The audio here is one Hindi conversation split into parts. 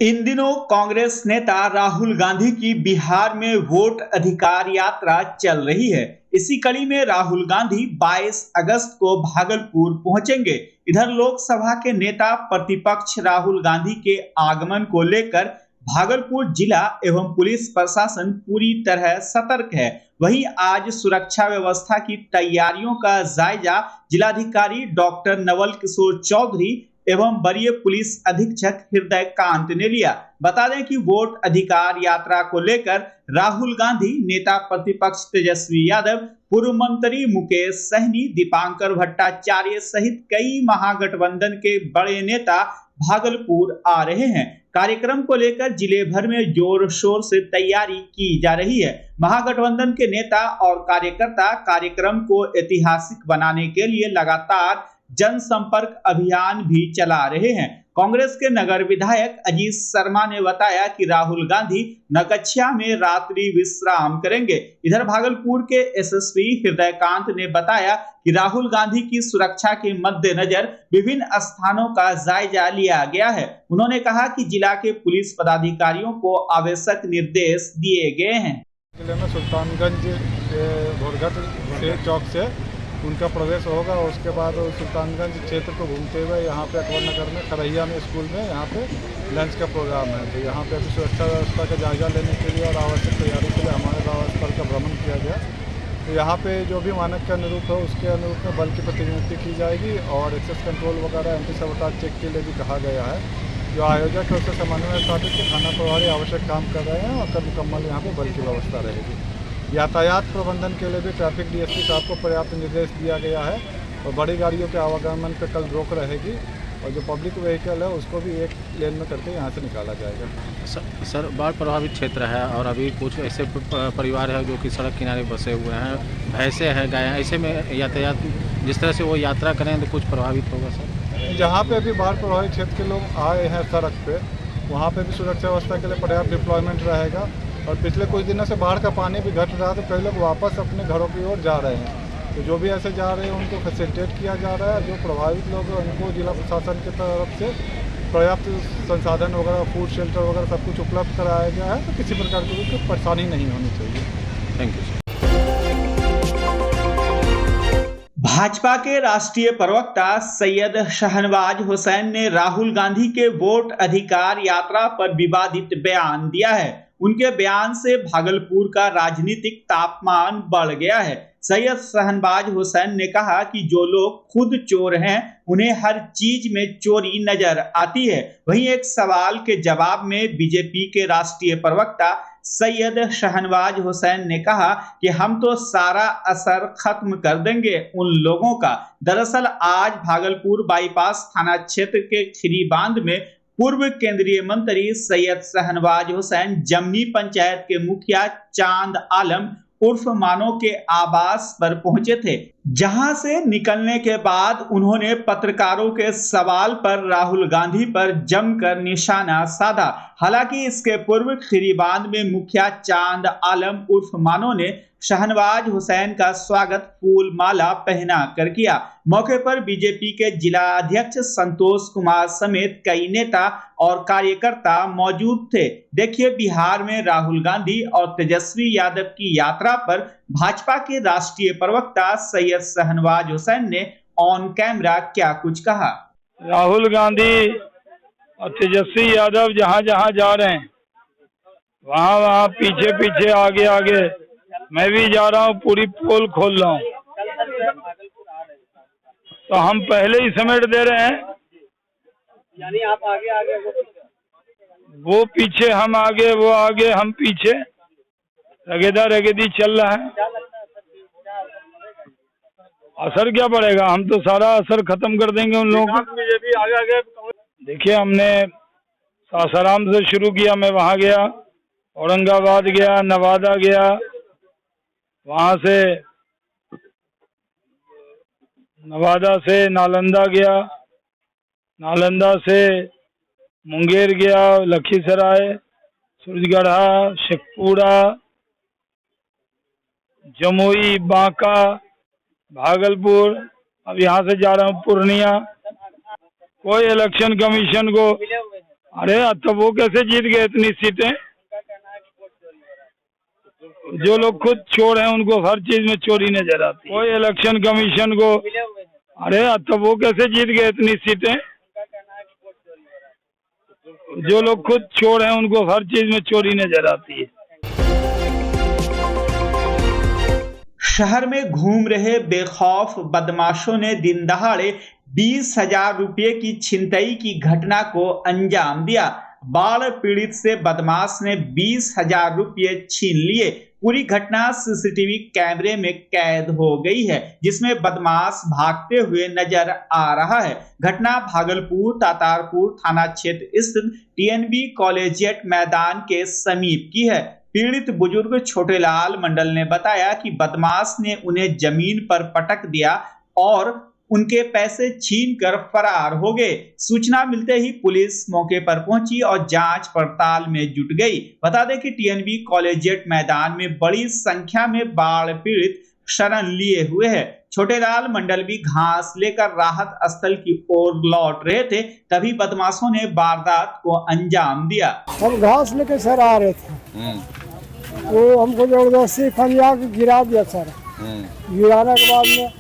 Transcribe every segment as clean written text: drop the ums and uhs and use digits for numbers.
इन दिनों कांग्रेस नेता राहुल गांधी की बिहार में वोट अधिकार यात्रा चल रही है। इसी कड़ी में राहुल गांधी 22 अगस्त को भागलपुर पहुंचेंगे। इधर लोकसभा के नेता प्रतिपक्ष राहुल गांधी के आगमन को लेकर भागलपुर जिला एवं पुलिस प्रशासन पूरी तरह सतर्क है। वहीं आज सुरक्षा व्यवस्था की तैयारियों का जायजा जिलाधिकारी डॉक्टर नवल किशोर चौधरी एवं वरीय पुलिस अधीक्षक हृदय कांत ने लिया। बता दें कि वोट अधिकार यात्रा को लेकर राहुल गांधी, नेता प्रतिपक्ष तेजस्वी यादव, पूर्व मंत्री मुकेश सहनी, दीपांकर भट्टाचार्य सहित कई महागठबंधन के बड़े नेता भागलपुर आ रहे हैं। कार्यक्रम को लेकर जिले भर में जोर शोर से तैयारी की जा रही है। महागठबंधन के नेता और कार्यकर्ता कार्यक्रम को ऐतिहासिक बनाने के लिए लगातार जनसंपर्क अभियान भी चला रहे हैं। कांग्रेस के नगर विधायक अजीत शर्मा ने बताया कि राहुल गांधी नगच्छा में रात्रि विश्राम करेंगे। इधर भागलपुर के एसएसपी हृदय कांत ने बताया कि राहुल गांधी की सुरक्षा के मद्देनजर विभिन्न स्थानों का जायजा लिया गया है। उन्होंने कहा कि जिला के पुलिस पदाधिकारियों को आवश्यक निर्देश दिए गए हैं। जिले में सुल्तानगंज घोड़घट से चौक से उनका प्रवेश होगा और उसके बाद सुल्तानगंज क्षेत्र को घूमते हुए यहाँ पे अकबर नगर में खरैया में स्कूल में यहाँ पे लंच का प्रोग्राम है। तो यहाँ पे अभी सुरक्षा व्यवस्था का जायजा लेने के लिए और आवश्यक तैयारी के लिए हमारे रावत का भ्रमण किया गया। तो यहाँ पे जो भी मानक के अनुरूप है उसके अनुरूप में बल की प्रतिनियुक्ति की जाएगी और एक्सेस कंट्रोल वगैरह एंटी सबोटाज चेक के लिए भी कहा गया है। जो आयोजक है उससे समन्वय साधित के थाना प्रभारी आवश्यक काम कर रहे हैं और कल मुकम्मल यहाँ पर बल की व्यवस्था रहेगी। यातायात प्रबंधन के लिए भी ट्रैफिक डीएसपी साहब को पर्याप्त निर्देश दिया गया है और बड़ी गाड़ियों के आवागमन पर कल रोक रहेगी और जो पब्लिक व्हीकल है उसको भी एक लेन में करके यहाँ से निकाला जाएगा। सर बाढ़ प्रभावित क्षेत्र है और अभी कुछ ऐसे परिवार है जो कि सड़क किनारे बसे हुए हैं, भैंसे हैं, गाय हैं, ऐसे में यातायात जिस तरह से वो यात्रा करें तो कुछ प्रभावित होगा सर? जहाँ पे अभी बाढ़ प्रभावित क्षेत्र के लोग आए हैं सड़क पे वहाँ पे भी सुरक्षा व्यवस्था के लिए पर्याप्त डिप्लॉयमेंट रहेगा और पिछले कुछ दिनों से बाढ़ का पानी भी घट रहा है तो कई लोग वापस अपने घरों की ओर जा रहे हैं। तो जो भी ऐसे जा रहे हैं उनको फैसिलिटेट किया जा रहा है। जो प्रभावित लोग हैं उनको जिला प्रशासन की तरफ से पर्याप्त संसाधन वगैरह, फूड शेल्टर वगैरह सब कुछ उपलब्ध कराया गया है। तो किसी प्रकार की कोई परेशानी नहीं होनी चाहिए। Thank you. भाजपा के राष्ट्रीय प्रवक्ता सैयद शाहनवाज हुसैन ने राहुल गांधी के वोट अधिकार यात्रा पर विवादित बयान दिया है। उनके बयान से भागलपुर का राजनीतिक तापमान बढ़ गया है। सैयद शाहनवाज हुसैन ने कहा कि जो लोग खुद चोर हैं उन्हें हर चीज में चोरी नजर आती है। वहीं एक सवाल के जवाब में बीजेपी के राष्ट्रीय प्रवक्ता सैयद शाहनवाज हुसैन ने कहा कि हम तो सारा असर खत्म कर देंगे उन लोगों का। दरअसल आज भागलपुर बाईपास थाना क्षेत्र के खिरी बांध में पूर्व केंद्रीय मंत्री सैयद शाहनवाज हुसैन जमनी पंचायत के मुखिया चांद आलम उर्फ मानो के आवास पर पहुंचे थे, जहां से निकलने के बाद उन्होंने पत्रकारों के सवाल पर राहुल गांधी पर जमकर निशाना साधा। हालांकि इसके पूर्व खिरीबांध में मुखिया चांद आलम उर्फ मानो ने शाहनवाज हुसैन का स्वागत फूल माला पहना कर किया। मौके पर बीजेपी के जिला अध्यक्ष संतोष कुमार समेत कई नेता और कार्यकर्ता मौजूद थे। देखिए बिहार में राहुल गांधी और तेजस्वी यादव की यात्रा पर भाजपा के राष्ट्रीय प्रवक्ता सैयद शाहनवाज हुसैन ने ऑन कैमरा क्या कुछ कहा। राहुल गांधी और तेजस्वी यादव जहां जहां जा रहे हैं वहां वहां पीछे पीछे आगे आगे मैं भी जा रहा हूँ, पूरी पोल खोल रहा हूँ। तो हम पहले ही समेट दे रहे हैं, यानी आप आगे आगे वो पीछे हम आगे, वो आगे हम पीछे, रगेदा रगेदी चल रहा है। असर क्या पड़ेगा? हम तो सारा असर खत्म कर देंगे उन लोगों का। देखिए हमने सासाराम से शुरू किया, मैं वहाँ गया, औरंगाबाद गया, नवादा गया, वहाँ से नवादा से नालंदा गया, नालंदा से मुंगेर गया, लखीसराय, सूरजगढ़ा, शेखपुरा, जमुई, बांका, भागलपुर, अब यहाँ से जा रहा हूँ पूर्णिया। कोई इलेक्शन कमीशन को अरे तो वो कैसे जीत गए इतनी सीटें? जो लोग खुद चोर हैं उनको हर चीज में चोरी नजर आती है। कोई इलेक्शन कमीशन को, अरे तो वो कैसे जीत गए इतनी सीटें? जो लोग खुद चोर हैं उनको हर चीज में चोरी नजर आती है। शहर में घूम रहे बेखौफ बदमाशों ने दिन दहाड़े 20,000 रुपये की छिनतई की घटना को अंजाम दिया। बाढ़ पीड़ित से बदमाश ने 20,000 रुपये छीन लिए। पूरी घटना सीसीटीवी कैमरे में कैद हो गई है, जिसमें बदमाश भागते हुए नजर आ रहा है। घटना भागलपुर तातारपुर थाना क्षेत्र स्थित टीएनबी कॉलेजिएट मैदान के समीप की है। पीड़ित बुजुर्ग छोटेलाल मंडल ने बताया कि बदमाश ने उन्हें जमीन पर पटक दिया और उनके पैसे छीनकर फरार हो गए। सूचना मिलते ही पुलिस मौके पर पहुंची और जांच पड़ताल में जुट गई। बता दें कि टीएनबी कॉलेजिएट मैदान में बड़ी संख्या में बाढ़ पीड़ित शरण लिए हुए हैं। छोटेलाल मंडल भी घास लेकर राहत स्थल की ओर लौट रहे थे, तभी बदमाशों ने वारदात को अंजाम दिया। हम घास लेके सर आ रहे थे, वो हमको जबरदस्ती फंजा के गिरा दिया सर। गिराने के बाद में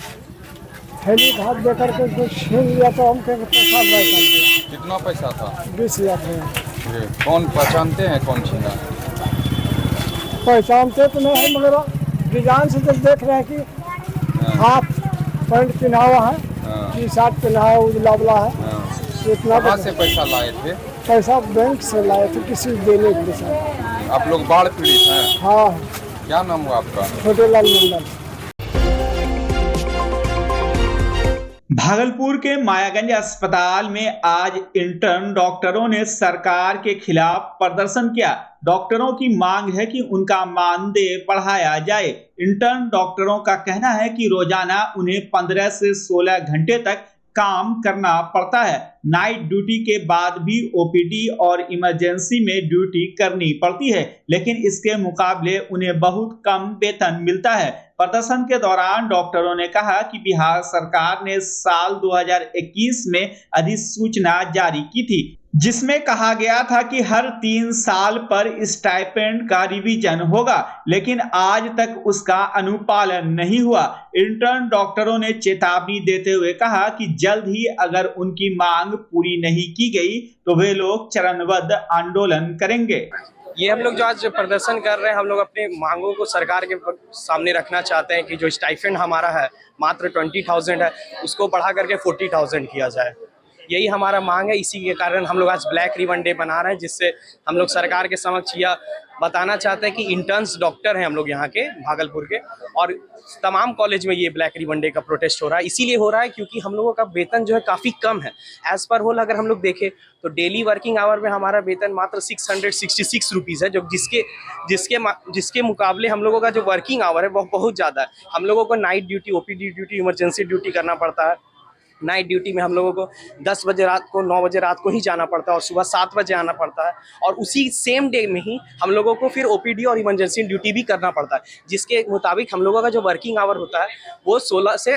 थैली हाथ देकर के कुछ छीन लिया तो हमको पैसा कर दिया। कितना पैसा था? 20,000 था। कौन पहचानते हैं कौन छीना? पहचानते तो नहीं है, मगर डिजाइन से जब देख रहे हैं कि हाफ पैंट पहना हुआ है, टी शर्ट पहना है, उजला उजला है। इतना कहाँ से पैसा लाए थे? पैसा बैंक से लाए थे किसी देने के लिए सर। आप लोग बाढ़ पीड़ित हैं? हाँ। क्या नाम हुआ आपका? छोटेलाल मंडल। भागलपुर के मायागंज अस्पताल में आज इंटर्न डॉक्टरों ने सरकार के खिलाफ प्रदर्शन किया। डॉक्टरों की मांग है कि उनका मानदेय बढ़ाया जाए। इंटर्न डॉक्टरों का कहना है कि रोजाना उन्हें 15 से 16 घंटे तक काम करना पड़ता है। नाइट ड्यूटी के बाद भी ओपीडी और इमरजेंसी में ड्यूटी करनी पड़ती है, लेकिन इसके मुकाबले उन्हें बहुत कम वेतन मिलता है। प्रदर्शन के दौरान डॉक्टरों ने कहा कि बिहार सरकार ने साल 2021 में अधिसूचना जारी की थी, जिसमें कहा गया था कि हर 3 साल पर स्टाइपेंड का रिवीजन होगा, लेकिन आज तक उसका अनुपालन नहीं हुआ। इंटर्न डॉक्टरों ने चेतावनी देते हुए कहा कि जल्द ही अगर उनकी मांग पूरी नहीं की गई तो वे लोग चरणबद्ध आंदोलन करेंगे। ये हम लोग जो आज प्रदर्शन कर रहे हैं, हम लोग अपनी मांगों को सरकार के सामने रखना चाहते हैं कि जो स्टाइपेंड हमारा है मात्र 20,000 है, उसको बढ़ा करके 40,000 किया जाए। यही हमारा मांग है। इसी के कारण हम लोग आज ब्लैक रिबन डे बना रहे हैं, जिससे हम लोग सरकार के समक्ष यह बताना चाहते हैं कि इंटर्न्स डॉक्टर हैं हम लोग यहाँ के भागलपुर के, और तमाम कॉलेज में ये ब्लैक रिबन डे का प्रोटेस्ट हो रहा है। इसीलिए हो रहा है क्योंकि हम लोगों का वेतन जो है काफ़ी कम है। एज पर होल अगर हम लोग देखें तो डेली वर्किंग आवर में हमारा वेतन मात्र 666 रुपीज़ है, जो जिसके मुकाबले हम लोगों का जो वर्किंग आवर है वो बहुत ज़्यादा है। हम लोगों को night duty, OPD duty, emergency duty करना पड़ता है। नाइट ड्यूटी में हम लोगों को 10 बजे रात को, 9 बजे रात को ही जाना पड़ता है और सुबह 7 बजे आना पड़ता है, और उसी सेम डे में ही हम लोगों को फिर ओपीडी और इमरजेंसी ड्यूटी भी करना पड़ता है, जिसके मुताबिक हम लोगों का जो वर्किंग आवर होता है वो 16 से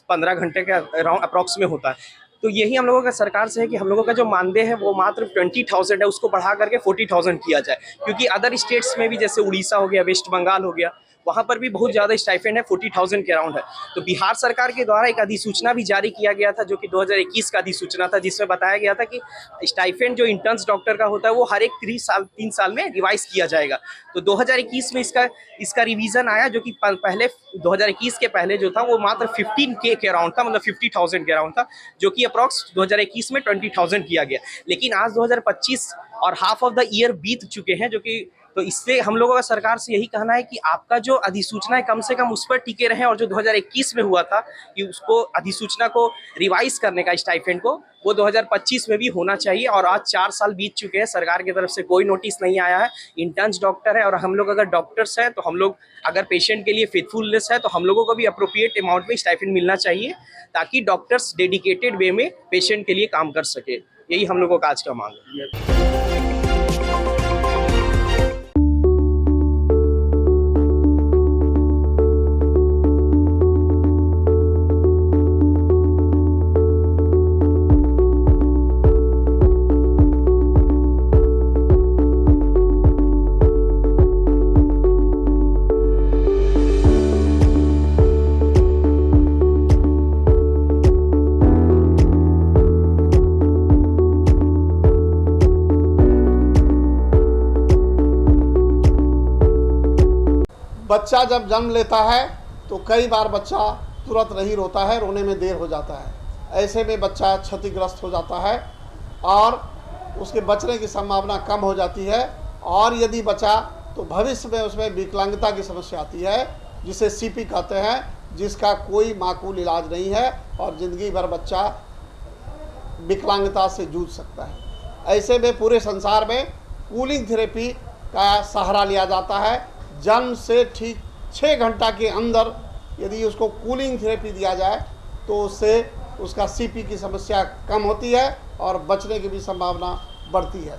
15 घंटे के अराउंड अप्रॉक्स में होता है। तो यही हम लोगों का सरकार से है कि हम लोगों का जो मानदेय है वो मात्र 20,000 है, उसको बढ़ा करके 40,000 किया जाए। क्योंकि अदर स्टेट्स में भी, जैसे उड़ीसा हो गया, वेस्ट बंगाल हो गया, वहाँ पर भी बहुत ज़्यादा स्टाइपेंड है, 40,000 के अराउंड है। तो बिहार सरकार के द्वारा एक अधिसूचना भी जारी किया गया था, जो कि 2021 का अधिसूचना था, जिसमें बताया गया था कि स्टाइपेंड जो इंटर्न्स डॉक्टर का होता है वो हर एक 3 साल में रिवाइज किया जाएगा। तो 2021 में इसका रिवीजन आया, जो कि पहले 2021 के पहले जो था वो मात्र 15K के अराउंड था, मतलब 50,000 के अराउंड था, जो कि अप्रॉक्स 2021 में 20,000 किया गया। लेकिन आज 2025 और हाफ ऑफ द ईयर बीत चुके हैं, जो कि तो इससे हम लोगों का सरकार से यही कहना है कि आपका जो अधिसूचना है कम से कम उस पर टिके रहें, और जो 2021 में हुआ था कि उसको अधिसूचना को रिवाइज करने का स्टाइपेंड को, वो 2025 में भी होना चाहिए। और आज 4 साल बीत चुके हैं, सरकार की तरफ से कोई नोटिस नहीं आया है। इंटर्न्स डॉक्टर है, और हम लोग अगर डॉक्टर्स हैं तो हम लोग अगर पेशेंट के लिए फेथफुलनेस है तो हम लोगों को भी अप्रोप्रिएट अमाउंट में स्टाइपेंड मिलना चाहिए, ताकि डॉक्टर्स डेडिकेटेड वे में पेशेंट के लिए काम कर सके। यही हम लोगों का आज का मांग है। बच्चा जब जन्म लेता है तो कई बार बच्चा तुरंत नहीं रोता है, रोने में देर हो जाता है। ऐसे में बच्चा क्षतिग्रस्त हो जाता है और उसके बचने की संभावना कम हो जाती है। और यदि बचा तो भविष्य में उसमें विकलांगता की समस्या आती है, जिसे सीपी कहते हैं, जिसका कोई माकूल इलाज नहीं है और ज़िंदगी भर बच्चा विकलांगता से जूझ सकता है। ऐसे में पूरे संसार में कूलिंग थेरेपी का सहारा लिया जाता है। जन्म से ठीक 6 घंटा के अंदर यदि उसको कूलिंग थेरेपी दिया जाए तो उससे उसका सीपी की समस्या कम होती है और बचने की भी संभावना बढ़ती है।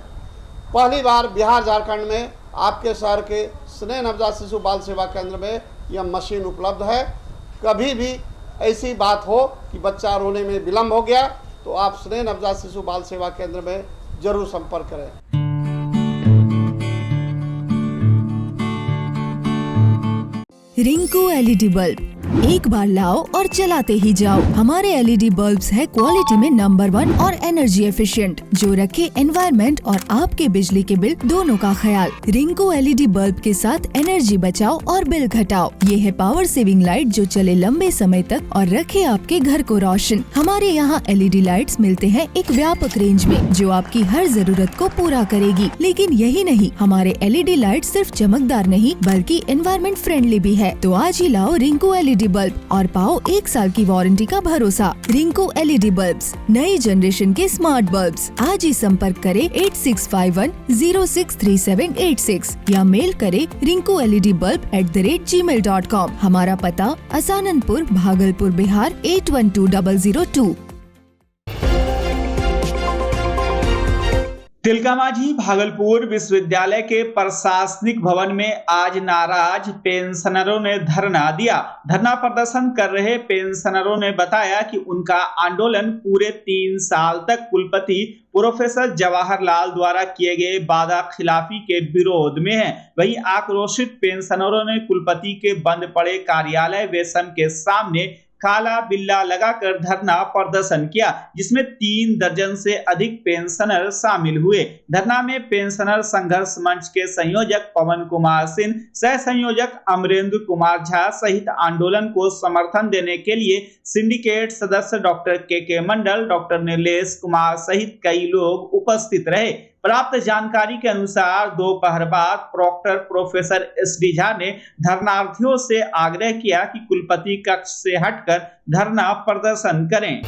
पहली बार बिहार झारखंड में आपके शहर के स्नेह नवजात शिशु बाल सेवा केंद्र में यह मशीन उपलब्ध है। कभी भी ऐसी बात हो कि बच्चा रोने में विलम्ब हो गया तो आप स्नेह नवजात शिशु बाल सेवा केंद्र में जरूर संपर्क करें। रिंकू एलईडी बल्ब एक बार लाओ और चलाते ही जाओ। हमारे एलईडी बल्ब्स है क्वालिटी में नंबर 1 और एनर्जी एफिशिएंट, जो रखे एनवायरनमेंट और आपके बिजली के बिल दोनों का ख्याल। रिंकू एलईडी बल्ब के साथ एनर्जी बचाओ और बिल घटाओ। ये है पावर सेविंग लाइट जो चले लंबे समय तक और रखे आपके घर को रोशन। हमारे यहाँ एलईडी लाइट्स मिलते हैं एक व्यापक रेंज में जो आपकी हर जरूरत को पूरा करेगी। लेकिन यही नहीं, हमारे एलईडी लाइट सिर्फ चमकदार नहीं बल्कि एनवायरनमेंट फ्रेंडली भी है। तो आज ही लाओ रिंकू एलईडी बल्ब और पाओ 1 साल की वारंटी का भरोसा। रिंकू एलईडी बल्ब्स, नई जनरेशन के स्मार्ट बल्ब्स। आज ही संपर्क करें 8651063786 या मेल करें rinku.led.bulb@gmail.com। हमारा पता असाननपुर, भागलपुर, बिहार 812002। तिलकामाझी भागलपुर विश्वविद्यालय के प्रशासनिक भवन में आज नाराज पेंशनरों ने धरना दिया। धरना प्रदर्शन कर रहे पेंशनरों ने बताया कि उनका आंदोलन पूरे 3 साल तक कुलपति प्रोफेसर जवाहरलाल द्वारा किए गए वादा खिलाफी के विरोध में है। वहीं आक्रोशित पेंशनरों ने कुलपति के बंद पड़े कार्यालय वेसम के सामने काला बिल्ला लगाकर धरना प्रदर्शन किया, जिसमें 3 दर्जन से अधिक पेंशनर शामिल हुए। धरना में पेंशनर संघर्ष मंच के संयोजक पवन कुमार सिंह, सह संयोजक अमरेंद्र कुमार झा सहित आंदोलन को समर्थन देने के लिए सिंडिकेट सदस्य डॉक्टर के मंडल, डॉक्टर नीलेश कुमार सहित कई लोग उपस्थित रहे। प्राप्त जानकारी के अनुसार दोपहर बाद प्रॉक्टर प्रोफेसर SD झा ने धरनार्थियों से आग्रह किया कि कुलपति कक्ष से हटकर धरना प्रदर्शन करें।